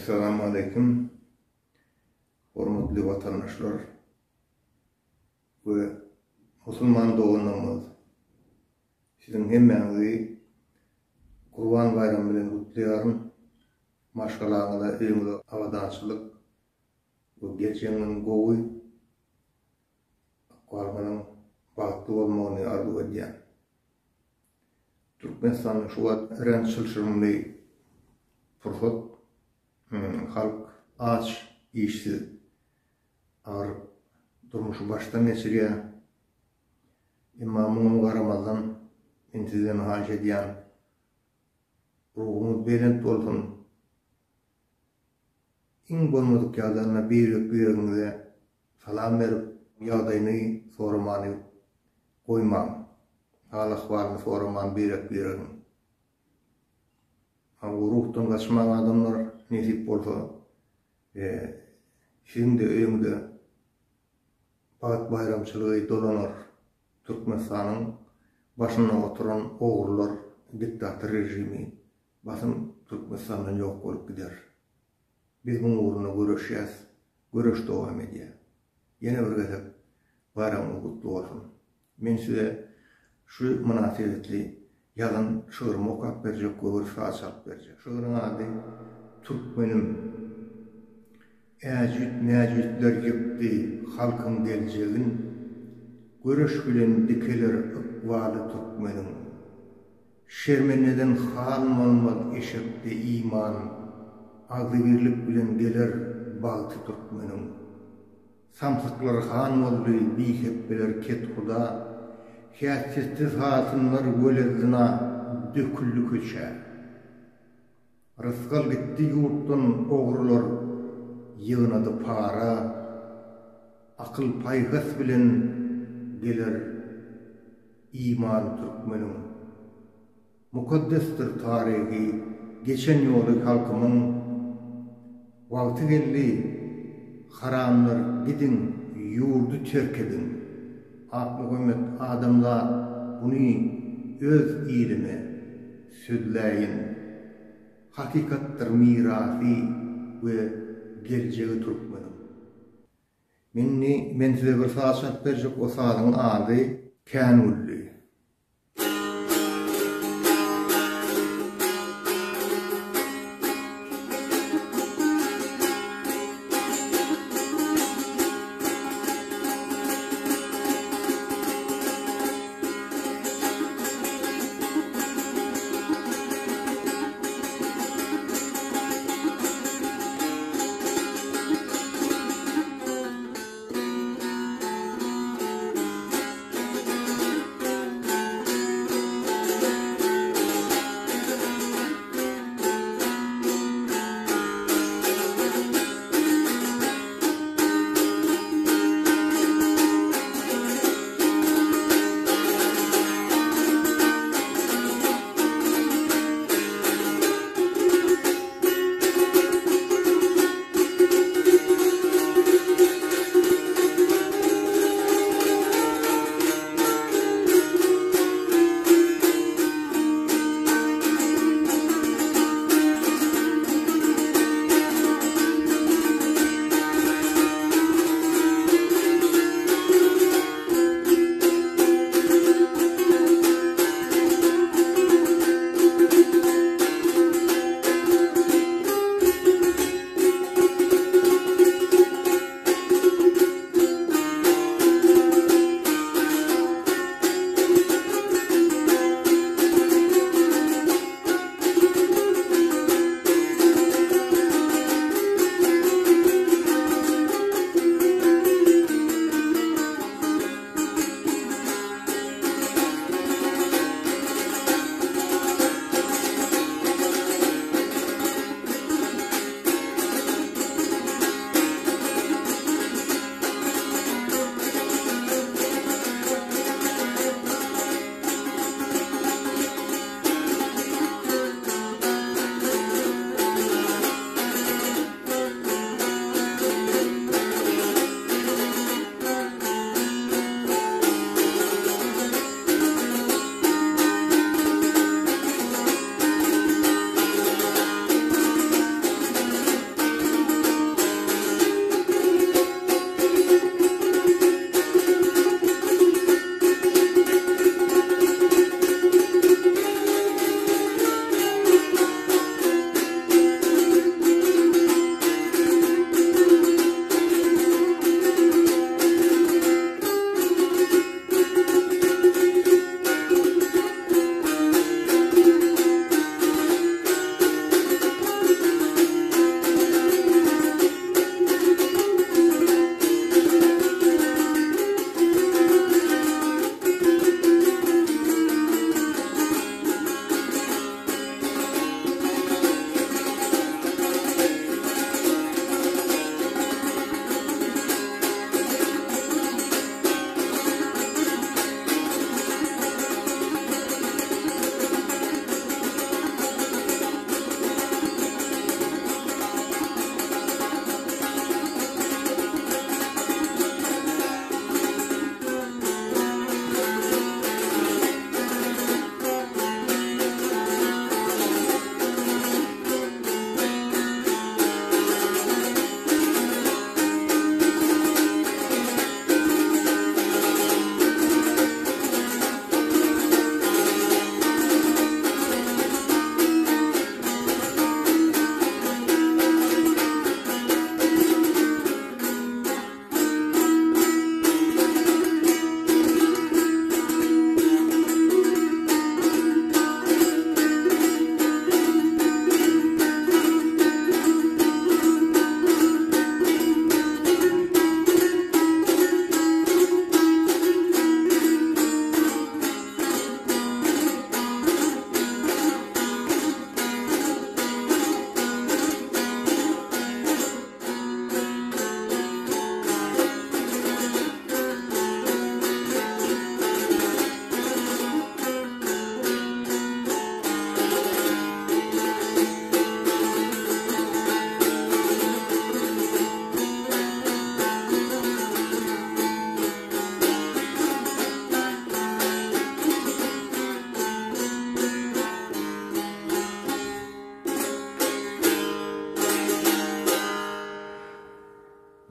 Assalamu alaikum. Hormatly vatandaşlar ve Müslüman doğanlarımız. Sizin hemmeňizi Kurban bayramı bilen kutlaýaryn. Maşgalaňyza öňüňde awadançylyk we geljegiň gowy akwalmanyň bagtly bolmagyny arzu edýän. Türkmenistanyň şu wagt rençilşirmeli fursat halk aç, işsiz, ağır durmuşu baştan geçirýär. Imamın garamazdan intizam hal edýän. Ruhumuz belent bolsun. İň bolmadyk ýagdaýyna bir-birinize salam berip, ýagdaýyny soramany goýmaň. Hal-ahwalyny soraman bir-birinize. Ruhtan kaçmayan adamlar nesip bolsa, şimdi öňünde Pagat bayramçylygy dolanar. Türkmenistanyň başyna oturan ogurlar, diktator rejimi basym Türkmenistandan ýok bolup gider. Biz bu uğruna görüşýäs, görüş dowam edýär. Ýene bir gezek bayramyň gutly bolsun. Men size şu münasebetli ýalyn şöýrümi okap berjek, gowy şaşap berjek. Şöýrüň ady Türkmenim. Näjütler ýykdy halkyň geljegin, görüş bilen dikeler ykwaly Türkmenim. Şermeneden hal bolmaz eşekde iman, agly birlik bilen geler bagty Türkmenim. Samsyklar han boldy, bihepler ket huda, häsiýetsiz hatynlar gölerzina döküldü köçe. Rızgal gitti yurtdan ogrular yığınadı para, akıl paygas bilen gelir iman Türkmenim. Mukaddestir tarihi, geçen ýoly halkymyň wagty geldi, haramlar gidin, yurdu terk edin. Hükümet adamlar bunu öz ilime südläyin. Hakikattir mirasy we geljegi Türkmenim. Men size bir saçak berjek, o saçyň ady Känully.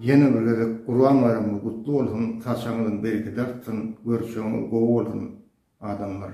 Yeni bir gezek Kurban bayramı kutlu olsun, saçağınızın bereket artsın, görüşüňiz gowy bolsun adamlar.